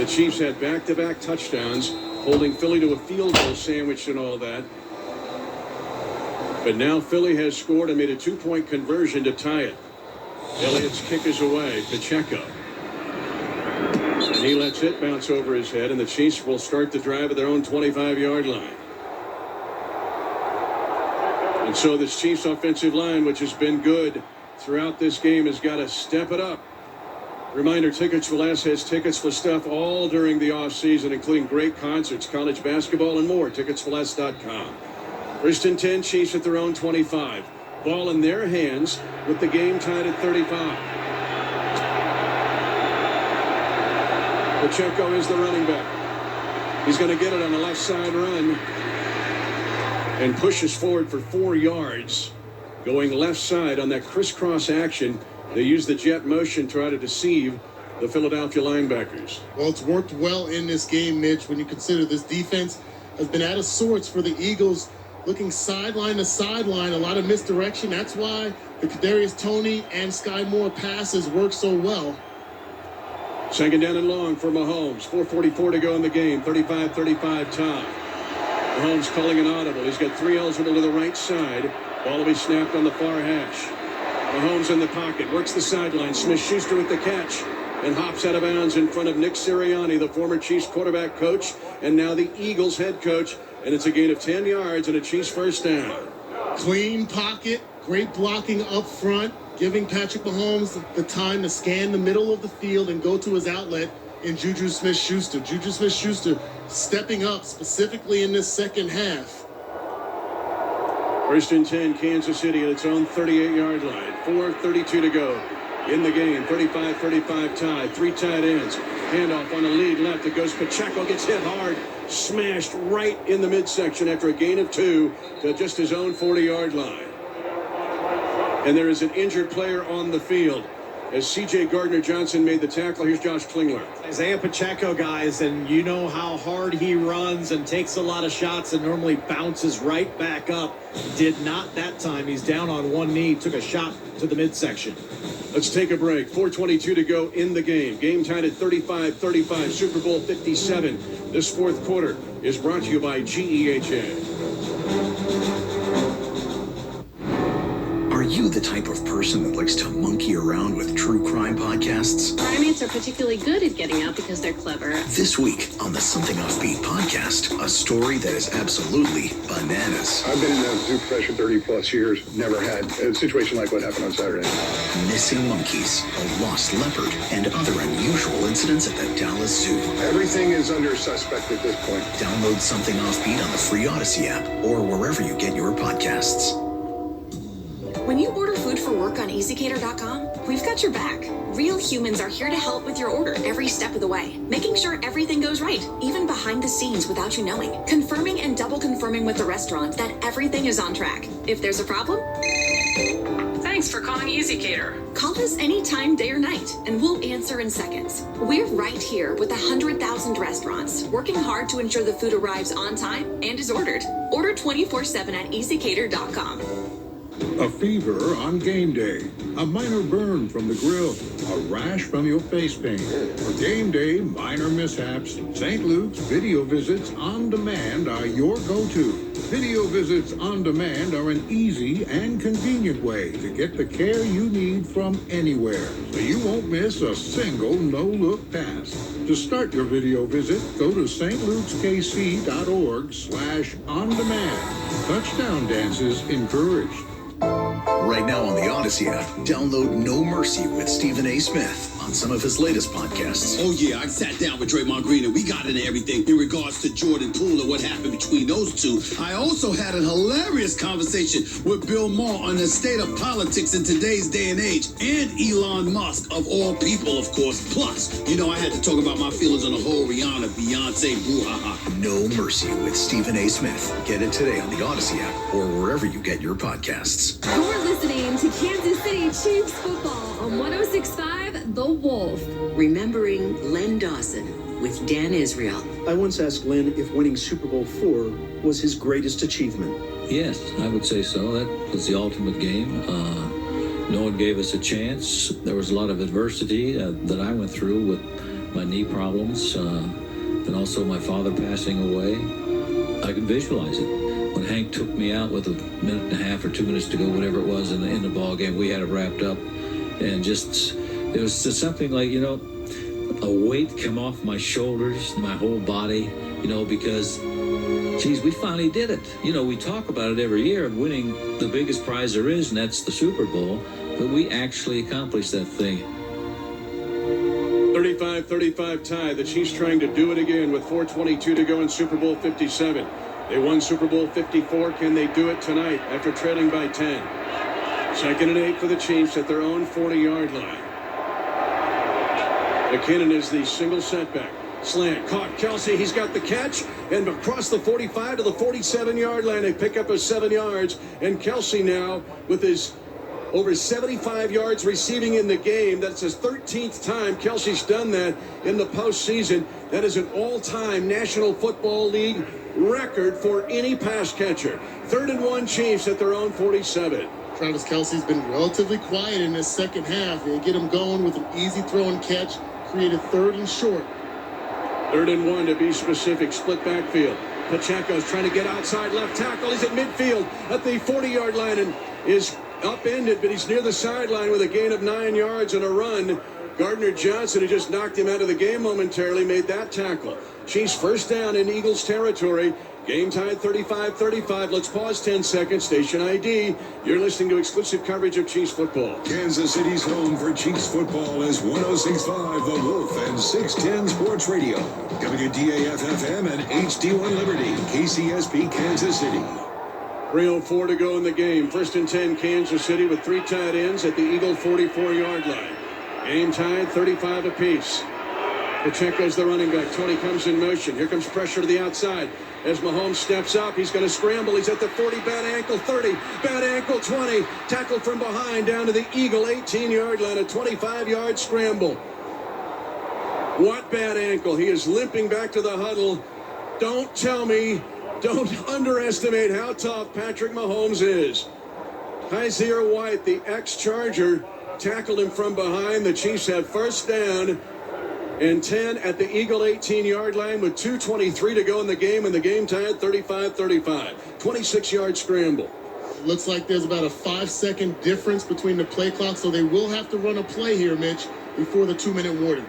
The Chiefs had back-to-back touchdowns, holding Philly to a field goal sandwich and all that. But now Philly has scored and made a two-point conversion to tie it. Elliott's kick is away. Pacheco. And he lets it bounce over his head, and the Chiefs will start the drive at their own 25-yard line. And so this Chiefs offensive line, which has been good throughout this game, has got to step it up. Reminder, Tickets for Less has tickets for stuff all during the offseason, including great concerts, college basketball, and more. Ticketsforless.com. First and 10, Chiefs at their own 25. Ball in their hands with the game tied at 35. Pacheco is the running back. He's going to get it on the left side run and pushes forward for 4 yards. Going left side on that crisscross action. They use the jet motion to try to deceive the Philadelphia linebackers. Well, it's worked well in this game, Mitch, when you consider this defense has been out of sorts for the Eagles, looking sideline to sideline, a lot of misdirection. That's why the Kadarius Toney and Sky Moore passes work so well. Second down and long for Mahomes. 4:44 to go in the game. 35-35 tie. Mahomes calling an audible. He's got 3 eligible to the right side. Ball will be snapped on the far hash. Mahomes in the pocket, works the sideline. Smith-Schuster with the catch and hops out of bounds in front of Nick Sirianni, the former Chiefs quarterback coach, and now the Eagles head coach. And it's a gain of 10 yards and a Chiefs first down. Clean pocket, great blocking up front, giving Patrick Mahomes the time to scan the middle of the field and go to his outlet in Juju Smith-Schuster. Juju Smith-Schuster stepping up specifically in this second half. First and 10, Kansas City at its own 38-yard line. 4:32 to go in the game. 35-35 tie. 3 tight ends. Handoff on a lead left. It goes Pacheco. Gets hit hard. Smashed right in the midsection after a gain of 2 to just his own 40-yard line. And there is an injured player on the field. As C.J. Gardner-Johnson made the tackle, here's Josh Klingler. Isaiah Pacheco, guys, and you know how hard he runs and takes a lot of shots and normally bounces right back up. Did not that time. He's down on one knee, took a shot to the midsection. Let's take a break. 4:22 to go in the game. Game tied at 35-35, Super Bowl 57. This fourth quarter is brought to you by GEHA. Are you the type of person that likes to monkey around with true crime podcasts? Primates are particularly good at getting out because they're clever. This week on the Something Offbeat podcast, a story that is absolutely bananas. I've been in a zoo profession 30 plus years. Never had a situation like what happened on Saturday. Missing monkeys, a lost leopard, and other unusual incidents at the Dallas Zoo. Everything is under suspect at this point. Download Something Offbeat on the free Odyssey app or wherever you get your podcasts. When you order food for work on EasyCater.com, we've got your back. Real humans are here to help with your order every step of the way, making sure everything goes right, even behind the scenes without you knowing, confirming and double confirming with the restaurant that everything is on track. If there's a problem, thanks for calling EasyCater. Call us anytime, day or night, and we'll answer in seconds. We're right here with 100,000 restaurants, working hard to ensure the food arrives on time and is ordered. Order 24/7 at EasyCater.com. A fever on game day, a minor burn from the grill, a rash from your face paint. For game day minor mishaps, St. Luke's Video Visits On Demand are your go-to. Video Visits On Demand are an easy and convenient way to get the care you need from anywhere, so you won't miss a single no-look pass. To start your video visit, go to stlukeskc.org/on-demand. Touchdown dances encouraged. Right now on the Odyssey app, download No Mercy with Stephen A. Smith on some of his latest podcasts. Oh yeah, I sat down with Draymond Green and we got into everything in regards to Jordan Poole and what happened between those two. I also had a hilarious conversation with Bill Maher on the state of politics in today's day and age, and Elon Musk, of all people, of course. Plus, you know, I had to talk about my feelings on the whole Rihanna, Beyonce, brouhaha. No Mercy with Stephen A. Smith. Get it today on the Odyssey app or wherever you get your podcasts. You're listening to Kansas City Chiefs football on 106.5 The Wolf. Remembering Len Dawson with Dan Israel. I once asked Len if winning Super Bowl IV was his greatest achievement. Yes, I would say so. That was the ultimate game. No one gave us a chance. There was a lot of adversity that I went through with my knee problems, and also my father passing away. I can visualize it. When Hank took me out with a minute and a half or 2 minutes to go, whatever it was, in the ball game, we had it wrapped up, and just it was just something like, you know, a weight come off my shoulders, my whole body, you know, because, geez, we finally did it. You know, we talk about it every year of winning the biggest prize there is, and that's the Super Bowl, but we actually accomplished that thing. 35-35 tie. The Chiefs trying to do it again with 4:22 to go in Super Bowl 57. They won Super Bowl 54. Can they do it tonight after trailing by 10? 2nd and 8 for the Chiefs at their own 40-yard line. McKinnon is the single setback. Slant, caught Kelsey, he's got the catch, and across the 45 to the 47-yard line, they pick up his 7 yards, and Kelsey now with his over 75 yards receiving in the game. That's his 13th time Kelsey's done that in the postseason. That is an all-time National Football League record for any pass catcher. 3rd and 1 Chiefs at their own 47. Travis Kelce's been relatively quiet in this second half. They get him going with an easy throw and catch, created 3rd and short. 3rd and 1 to be specific, split backfield. Pacheco's trying to get outside left tackle. He's at midfield at the 40-yard line and is upended, but he's near the sideline with a gain of 9 yards and a run. Gardner Johnson, who just knocked him out of the game momentarily, made that tackle. Chiefs first down in Eagles territory. Game tied 35-35. Let's pause 10 seconds. Station ID. You're listening to exclusive coverage of Chiefs football. Kansas City's home for Chiefs football is 106.5 The Wolf and 610 Sports Radio. WDAF-FM and HD1 Liberty. KCSP Kansas City. 3:04 to go in the game. 1st and 10 Kansas City with 3 tight ends at the Eagle 44-yard line. Game tied 35 apiece. Pacheco's the running back. Tony comes in motion. Here comes pressure to the outside. As Mahomes steps up, he's going to scramble. He's at the 40, bad ankle, 30, bad ankle, 20. Tackle from behind down to the Eagle 18-yard line, a 25-yard scramble. What bad ankle? He is limping back to the huddle. Don't tell me, don't underestimate how tough Patrick Mahomes is. Kaiser White, the ex-Charger, tackled him from behind. The Chiefs have first down and 10 at the Eagle 18-yard line with 2:23 to go in the game, and the game tied 35-35. 26-yard scramble. Looks like there's about a 5-second difference between the play clock, so they will have to run a play here, Mitch, before the 2-minute warning.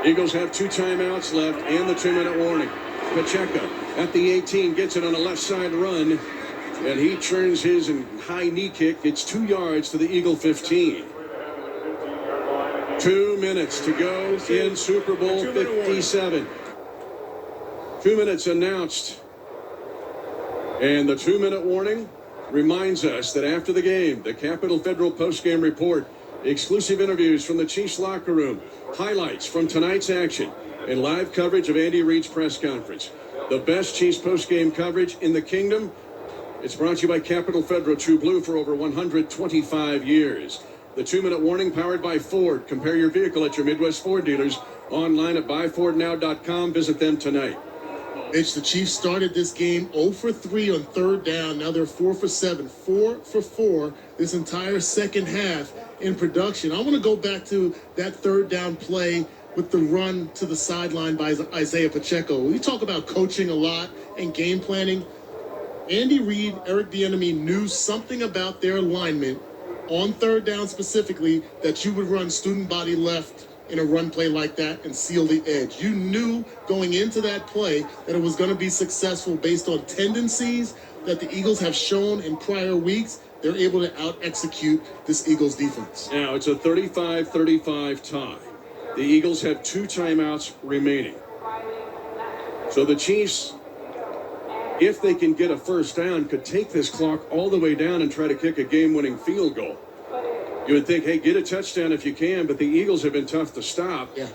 Eagles have 2 timeouts left and the 2-minute warning. Pacheco at the 18 gets it on a left side run, and he turns his high knee kick. It's 2 yards to the Eagle 15. 2 minutes to go in Super Bowl 57. 2 minutes announced. And the 2-minute warning reminds us that after the game, the Capital Federal postgame report, exclusive interviews from the Chiefs locker room, highlights from tonight's action, and live coverage of Andy Reid's press conference. The best Chiefs postgame coverage in the kingdom. It's brought to you by Capital Federal, True Blue for over 125 years. The 2-minute warning powered by Ford. Compare your vehicle at your Midwest Ford dealers. Online at buyfordnow.com. Visit them tonight. Mitch, the Chiefs started this game 0 for 3 on 3rd down. Now they're 4 for 7. 4 for 4 this entire second half in production. I want to go back to that 3rd down play with the run to the sideline by Isaiah Pacheco. We talk about coaching a lot and game planning. Andy Reid, Eric Bieniemy knew something about their alignment on 3rd down specifically, that you would run student body left in a run play like that and seal the edge. You knew going into that play that it was going to be successful based on tendencies that the Eagles have shown in prior weeks. They're able to out-execute this Eagles defense. Now it's a 35-35 tie. The Eagles have 2 timeouts remaining. So the Chiefs, if they can get a first down, could take this clock all the way down and try to kick a game-winning field goal. You would think, hey, get a touchdown if you can, but the Eagles have been tough to stop. Yeah.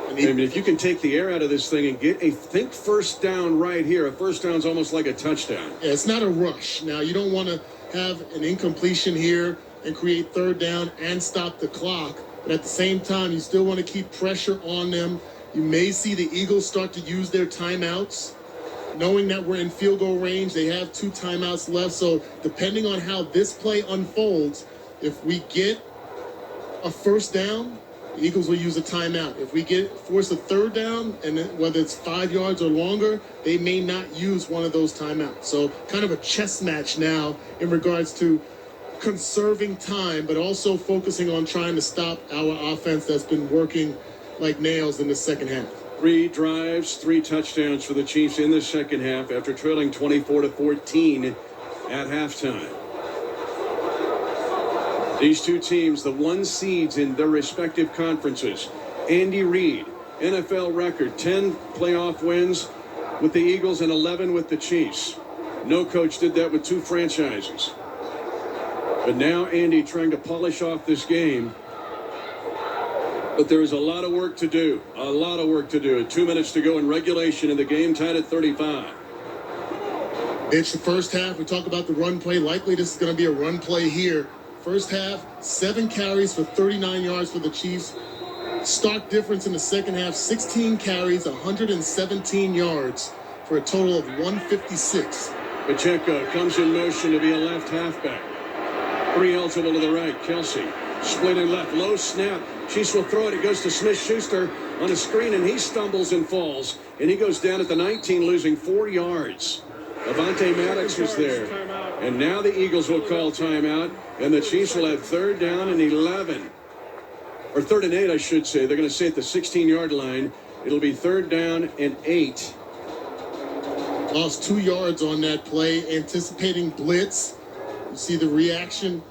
I mean, if you can take the air out of this thing and get a first down right here, a first down's almost like a touchdown. Yeah, it's not a rush. Now, you don't want to have an incompletion here and create 3rd down and stop the clock, but at the same time, you still want to keep pressure on them. You may see the Eagles start to use their timeouts. Knowing that we're in field goal range, they have 2 timeouts left. So depending on how this play unfolds, if we get a first down the Eagles will use a timeout. If we force a third down, and whether it's 5 yards or longer, they may not use one of those timeouts. So kind of a chess match now in regards to conserving time, but also focusing on trying to stop our offense that's been working like nails in the second half. 3 drives, 3 touchdowns for the Chiefs in the second half after trailing 24-14 at halftime. These two teams, the 1 seeds in their respective conferences. Andy Reid, NFL record, 10 playoff wins with the Eagles and 11 with the Chiefs. No coach did that with 2 franchises. But now Andy trying to polish off this game. But there is a lot of work to do. A lot of work to do. 2 minutes to go in regulation, and the game tied at 35. It's the first half. We talk about the run play. Likely this is going to be a run play here. First half, 7 carries for 39 yards for the Chiefs. Stark difference in the second half, 16 carries, 117 yards for a total of 156. Pacheco comes in motion to be a left halfback. 3 eligible to the right. Kelsey splitting left. Low snap. Chiefs will throw it. It goes to Smith-Schuster on a screen, and he stumbles and falls. And he goes down at the 19, losing 4 yards. Avonte Maddox was there. And now the Eagles will call timeout, and the Chiefs will have 3rd down and 11. Or 3rd and 8, I should say. They're going to say at the 16-yard line. It'll be 3rd down and 8. Lost 2 yards on that play, anticipating blitz. You see the reaction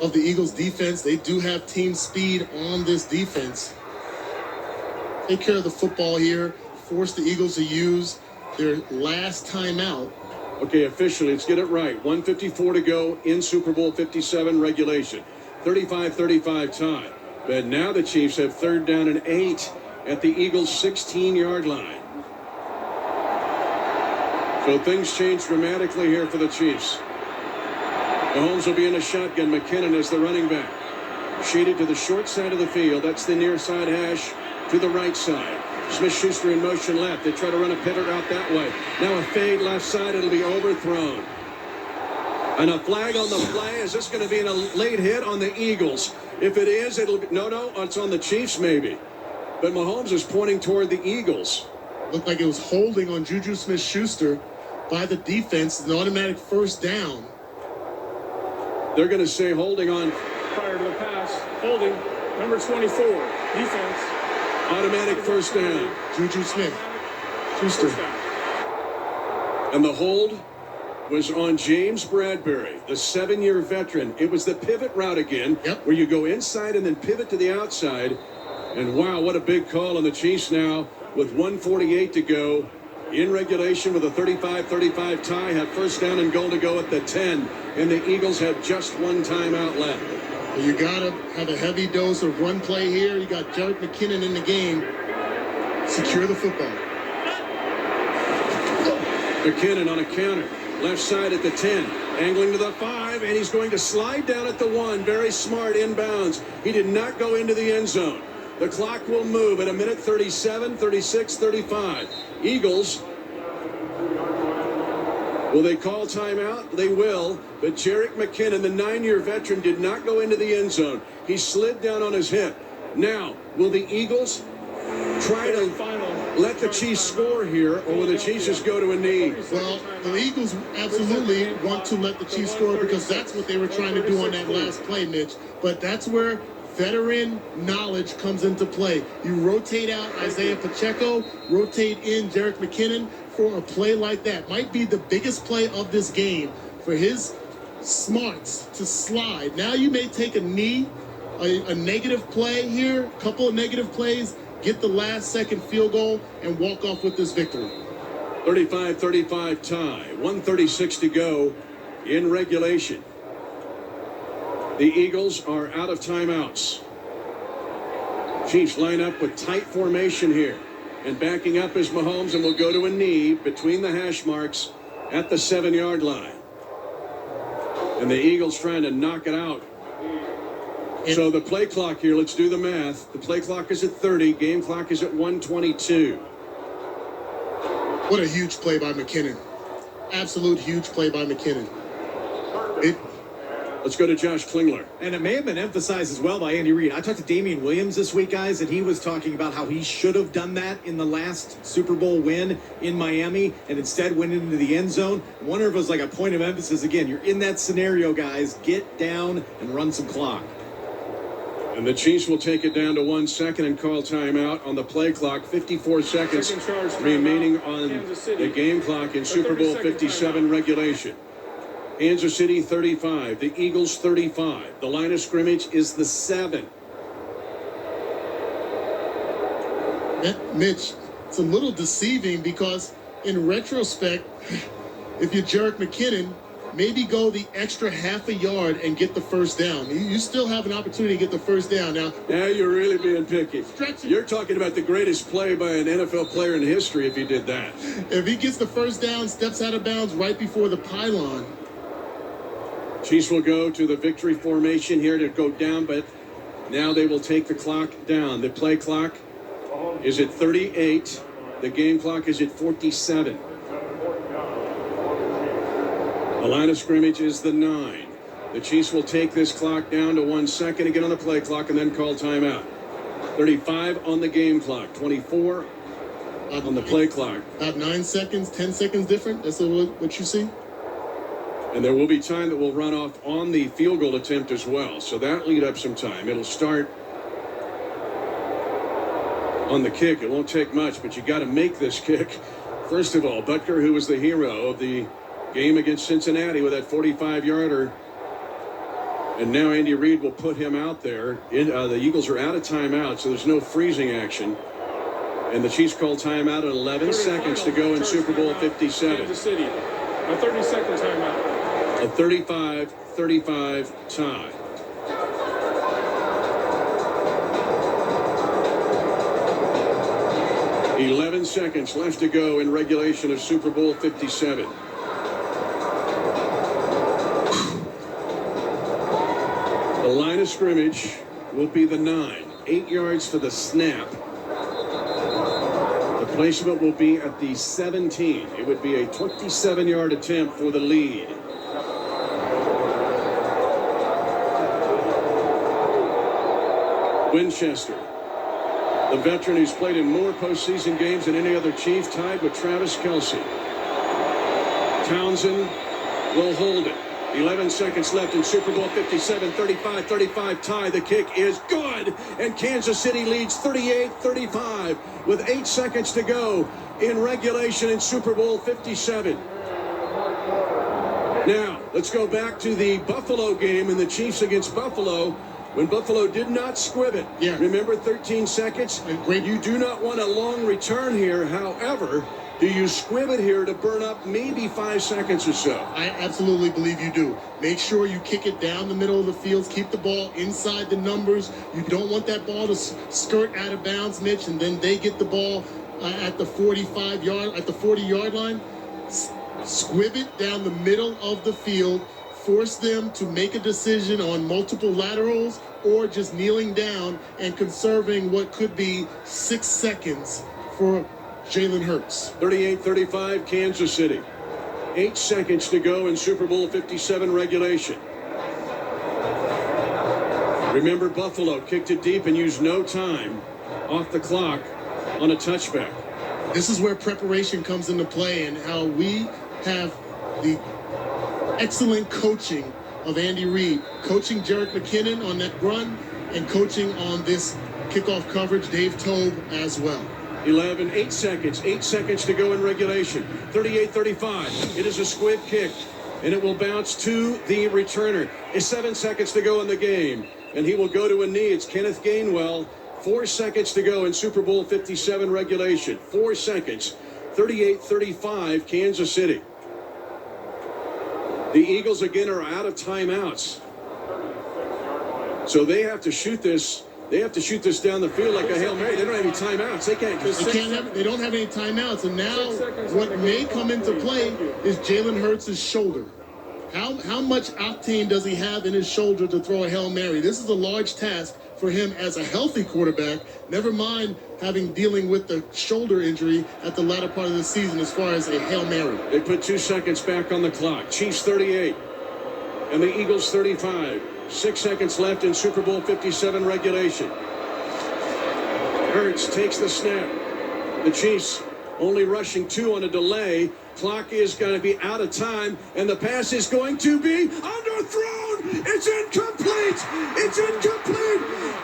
of the Eagles defense. They do have team speed on this defense. Take care of the football here. Force the Eagles to use their last timeout. Okay, officially, let's get it right. 1:54 to go in Super Bowl 57 regulation. 35-35 tie. But now the Chiefs have 3rd down and 8 at the Eagles' 16-yard line. So things change dramatically here for the Chiefs. Mahomes will be in a shotgun. McKinnon is the running back. Shaded to the short side of the field. That's the near side hash to the right side. Smith-Schuster in motion left. They try to run a pivot route that way. Now a fade left side. It'll be overthrown. And a flag on the play. Is this going to be a late hit on the Eagles? If it is, it'll be... No, it's on the Chiefs maybe. But Mahomes is pointing toward the Eagles. Looked like it was holding on Juju Smith-Schuster by the defense. An automatic 1st down. They're going to say holding on. Prior to the pass. Holding. Number 24. Defense. Automatic 1st down. Juju Smith-Schuster. And the hold was on James Bradbury, the 7-year veteran. It was the pivot route again, where you go inside and then pivot to the outside. And wow, what a big call on the Chiefs now with 1:48 to go in regulation with a 35-35 tie. Have 1st down and goal to go at the 10. And the Eagles have just 1 timeout left. You got to have a heavy dose of run play here. You got Jerick McKinnon in the game. Secure the football. McKinnon on a counter. Left side at the 10. Angling to the 5. And he's going to slide down at the 1. Very smart inbounds. He did not go into the end zone. The clock will move at 1:37, 36, 35. Eagles. Will they call timeout? They will. But Jerick McKinnon, the 9-year veteran, did not go into the end zone. He slid down on his hip. Now, will the Eagles try to let the Chiefs score here, or will the Chiefs just go to a knee? Well, the Eagles absolutely want to let the Chiefs score because that's what they were trying to do on that last play, Mitch. But that's where veteran knowledge comes into play. You rotate out Isaiah Pacheco, rotate in Jerick McKinnon for a play like that. Might be the biggest play of this game for his smarts to slide. Now you may take a knee, a negative play here, a couple of negative plays, get the last second field goal, and walk off with this victory. 35-35 tie. 1:36 to go in regulation. The Eagles are out of timeouts. Chiefs line up with tight formation here. And backing up is Mahomes, and will go to a knee between the hash marks at the 7-yard line. And the Eagles trying to knock it out. So the play clock here, let's do the math. The play clock is at 30. Game clock is at 1:22. What a huge play by McKinnon. Absolute huge play by McKinnon. Let's go to Josh Klingler. And it may have been emphasized as well by Andy Reid. I talked to Damian Williams this week, guys, and he was talking about how he should have done that in the last Super Bowl win in Miami and instead went into the end zone. I wonder if it was like a point of emphasis. Again, you're in that scenario, guys. Get down and run some clock. And the Chiefs will take it down to 1 second and call timeout on the play clock. 54 seconds remaining on the game clock in Super Bowl 57 regulation. Kansas City 35, the Eagles 35. The line of scrimmage is the 7. Mitch, it's a little deceiving because in retrospect, if you're Jerick McKinnon, maybe go the extra half a yard and get the first down. You still have an opportunity to get the first down. Now you're really being picky. You're talking about the greatest play by an NFL player in history if he did that. If he gets the first down, steps out of bounds right before the pylon. Chiefs will go to the victory formation here to go down, but now they will take the clock down. The play clock is at 38. The game clock is at 47. The line of scrimmage is the 9. The Chiefs will take this clock down to 1 second again on the play clock and then call timeout. 35 on the game clock, 24 on the play clock. About 9 seconds, 10 seconds different. That's what you see? And there will be time that will run off on the field goal attempt as well. So that lead up some time. It'll start on the kick. It won't take much, but you got to make this kick. First of all, Butker, who was the hero of the game against Cincinnati with that 45-yarder. And now Andy Reid will put him out there. The Eagles are out of timeout, so there's no freezing action. And the Chiefs call timeout at 11 seconds to go in Super Bowl 57. Kansas City, a 30-second timeout. A 35-35 tie. "11 seconds left to go in regulation of Super Bowl 57. The line of scrimmage will be the 9. 8 yards for the snap. The placement will be at the 17. It would be a 27-yard attempt for the lead. Winchester, the veteran who's played in more postseason games than any other Chief, tied with Travis Kelce. Townsend will hold it. 11 seconds left in Super Bowl 57, 35-35 tie. The kick is good, and Kansas City leads 38-35 with 8 seconds to go in regulation in Super Bowl 57. Now, let's go back to the Buffalo game and the Chiefs against Buffalo. When Buffalo did not squib it. Yeah. Remember, 13 seconds? You do not want a long return here. However, do you squib it here to burn up maybe 5 seconds or so? I absolutely believe you do. Make sure you kick it down the middle of the field. Keep the ball inside the numbers. You don't want that ball to skirt out of bounds, Mitch, and then they get the ball at the 40-yard line. Squib it down the middle of the field. Force them to make a decision on multiple laterals or just kneeling down and conserving what could be 6 seconds for Jalen Hurts. 38-35 Kansas City. 8 seconds to go in Super Bowl 57 regulation. Remember, Buffalo kicked it deep and used no time off the clock on a touchback. This is where preparation comes into play and how we have the excellent coaching of Andy Reid, coaching Jerick McKinnon on that run and coaching on this kickoff coverage, Dave Tobe as well. 8 seconds to go in regulation. 38-35. It is a squib kick, and it will bounce to the returner. 7 seconds to go in the game, and he will go to a knee. It's Kenneth Gainwell. 4 seconds to go in Super Bowl 57 regulation. 4 seconds. 38-35 Kansas City. The Eagles again are out of timeouts. So they have to shoot this. They have to shoot this down the field like a Hail Mary. They don't have any timeouts. They don't have any timeouts. And now what may come into play is Jalen Hurts' shoulder. How much octane does he have in his shoulder to throw a Hail Mary? This is a large task for him as a healthy quarterback. Never mind dealing with the shoulder injury at the latter part of the season as far as a Hail Mary. They put 2 seconds back on the clock. Chiefs 38. and the Eagles 35. 6 seconds left in Super Bowl 57 regulation. Hurts takes the snap. The Chiefs only rushing 2 on a delay. Clock is going to be out of time, and the pass is going to be underthrown. It's incomplete. It's incomplete.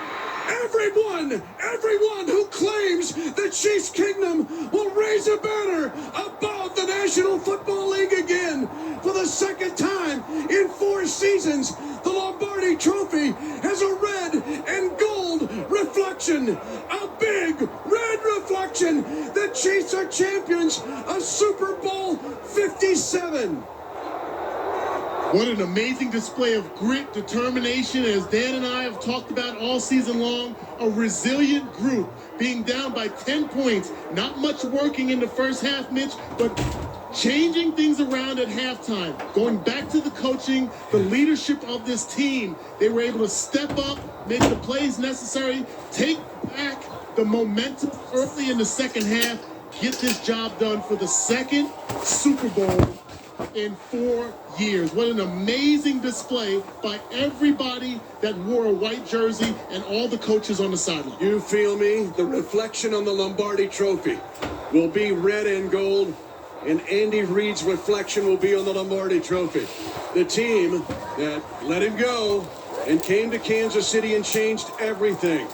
Everyone who claims the Chiefs Kingdom will raise a banner above the National Football League again. For the second time in 4 seasons, the Lombardi Trophy has a red and gold reflection. A big red reflection. The Chiefs are champions of Super Bowl 57. What an amazing display of grit, determination, as Dan and I have talked about all season long. A resilient group being down by 10 points. Not much working in the first half, Mitch, but changing things around at halftime. Going back to the coaching, the leadership of this team. They were able to step up, make the plays necessary, take back the momentum early in the second half, get this job done for the second Super Bowl in 4 years. What an amazing display by everybody that wore a white jersey and all the coaches on the sideline. You feel me? The reflection on the Lombardi Trophy will be red and gold, and Andy Reid's reflection will be on the Lombardi Trophy. The team that let him go and came to Kansas City and changed everything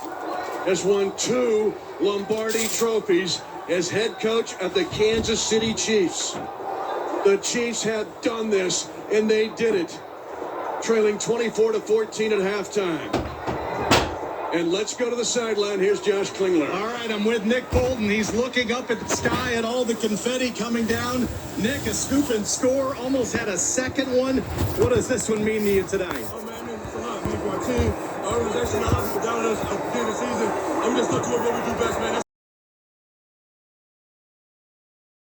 has won 2 Lombardi trophies as head coach of the Kansas City Chiefs. The Chiefs have done this, and they did it. Trailing 24-14 at halftime. And let's go to the sideline. Here's Josh Klingler. All right, I'm with Nick Bolton. He's looking up at the sky at all the confetti coming down. Nick, a scoop and score, almost had a second one. What does this one mean to you today? Oh, man, it means a lot. I mean, for our team, our organization, our down us at the beginning of the season. And we just stuck to what we do best, man.